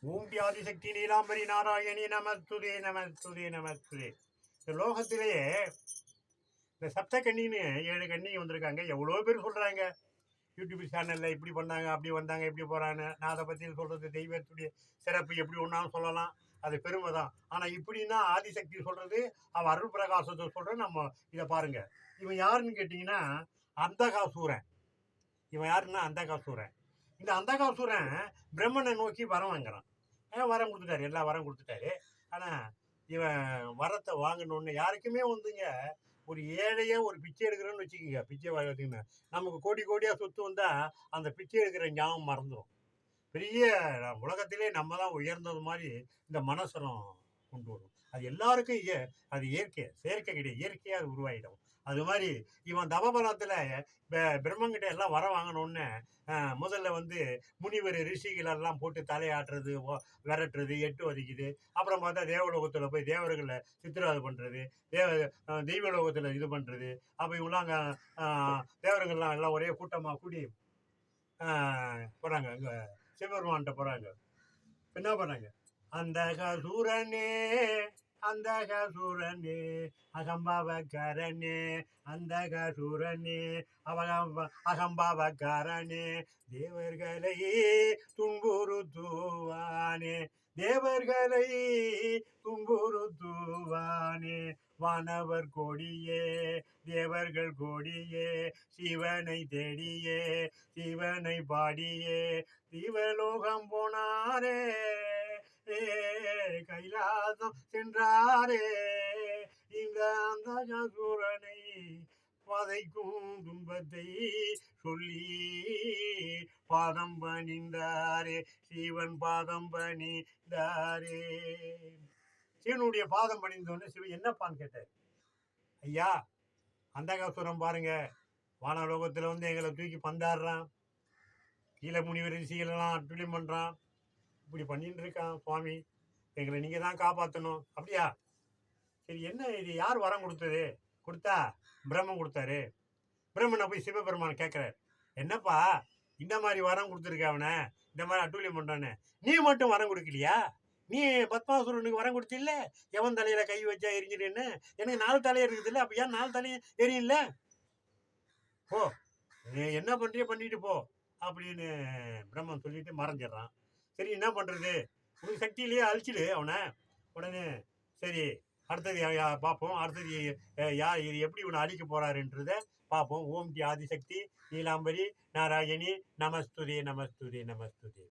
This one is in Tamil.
ஓம் ஆதிசக்தி நீலாம்பரி நாராயணி நமஸ்துதே நமஸ்துதே நமஸ்துதே. இந்த லோகத்திலேயே இந்த சப்த கன்னின்னு 7 கன்னி வந்திருக்காங்க. எவ்வளோ பேர் சொல்கிறாங்க யூடியூப் சேனலில் இப்படி பண்ணாங்க, அப்படி வந்தாங்க, இப்படி போகிறாங்க. நான் அதை பற்றி சொல்கிறது தெய்வத்துடைய சிறப்பு எப்படி ஒன்றாலும் சொல்லலாம், அது பெருமை தான். ஆனால் இப்படின்னா ஆதிசக்தி சொல்கிறது, அவள் அருள் பிரகாசத்தை சொல்கிறது. நம்ம இதை பாருங்கள். இவன் யாருன்னு கேட்டிங்கன்னா அந்தகாசூரன். இவன் யாருன்னா அந்தகாசூரன். இந்த அந்தகாசூரன் பிரம்மனை நோக்கி வரம் வாங்குறான். வரம் கொடுத்துட்டாரு, எல்லா வரம் கொடுத்துட்டாரு. ஆனால் இவன் வரத்தை வாங்கணுன்னு யாருக்குமே வந்துங்க, ஒரு ஏழையே ஒரு பிச்சை எடுக்கிறோன்னு வச்சுக்கோங்க, பிச்சை வாங்கினா நமக்கு கோடி கோடியாக சொத்து வந்தால் அந்த பிச்சை எடுக்கிற ஞாபகம் மறந்துடும். பெரிய உலகத்திலே நம்ம தான் உயர்ந்தது மாதிரி இந்த மனசரம் கொண்டு வரும். அது எல்லாருக்கும் அது இயற்கை, செயற்கை கிடையாது, இயற்கையாக அது உருவாயிடும். அது மாதிரி இவன் தவபலத்தில் பிரம்மங்கிட்ட எல்லாம் வர வாங்கணுன்னு முதல்ல வந்து முனிவர் ரிஷிகளெல்லாம் போட்டு தலையாட்டுறது, விரட்டுறது, எட்டு வதிக்குது. அப்புறம் பார்த்தா தேவலோகத்தில் போய் தேவர்களை சித்திரவதை பண்ணுறது, தெய்வலோகத்தில் இது பண்ணுறது. அப்போ இவங்களாம் அங்கே தேவர்கள்லாம் எல்லாம் ஒரே கூட்டமாக கூடி போகிறாங்க, அங்கே சிவபெருமான்கிட்ட போகிறாங்க. என்ன பண்ணாங்க? அந்த கசூரனே, அந்த கசூரனே, அகம்பாவக்காரனே, அந்த கசூரனே, அகம்பாவக்காரனே, தேவர்களை துன்புறுத்துவானே, தேவர்களை துன்புறுத்துவானே, வானவர் கோடியே, தேவர்கள் கோடியே, சிவனை தேடியே, சிவனை பாடியே, சிவலோகம் போனாரே, கைலாசம் சென்றாரே, இந்த அந்தகாசூரனை பதைக்கும் துன்பத்தை சொல்லி பாதம் பணிந்தாரே, சிவன் பாதம் பணிந்தாரே. சிவனுடைய பாதம் பணிந்தோன்னு சிவன் என்னப்பான்னு கேட்டார். ஐயா, அந்தகாசுரம் பாருங்க, வானலோகத்தில் வந்து எங்களை தூக்கி பந்தாடுறான், கீழே முனிவர் ரிஷிகளெல்லாம் அட்டுழியம் பண்ணுறான், இப்படி பண்ணிட்டு இருக்கான். சுவாமி, எங்களை நீங்கள் தான் காப்பாற்றணும். அப்படியா? சரி, என்ன இது யார் வரம் கொடுத்தது? கொடுத்தா பிரம்மன் கொடுத்தாரு. பிரம்மனை போய் சிவபெருமான் கேட்குறாரு, என்னப்பா இந்த மாதிரி வரம் கொடுத்துருக்க, அவனை இந்த மாதிரி அட்டூழியம் பண்ணுறான்னு, நீ மட்டும் வரம் கொடுக்கலையா? நீ பத்மாசுரனுக்கு வரம் கொடுத்தில்ல, எவன் தலையில கை வச்சா எரிஞ்சிடுன்னு. எனக்கு 4 தலை இருக்குது இல்லை, அப்போ ஏன் 4 தலையும் எரியில்ல? போ, என்ன பண்ணுறியோ பண்ணிட்டு போ அப்படின்னு பிரம்மன் சொல்லிட்டு மறைஞ்சிடறான். சரி, என்ன பண்ணுறது? உனக்கு சக்தியிலேயே அழிச்சிடு அவனை. உடனே சரி, அடுத்தது பார்ப்போம். அடுத்தது இது எப்படி இவனை அழிக்க போகிறாருன்றதை பார்ப்போம். ஓம் ஆதிசக்தி நீலாம்பரி நாராயணி நமஸ்துதே நமஸ்துதே நமஸ்துதே.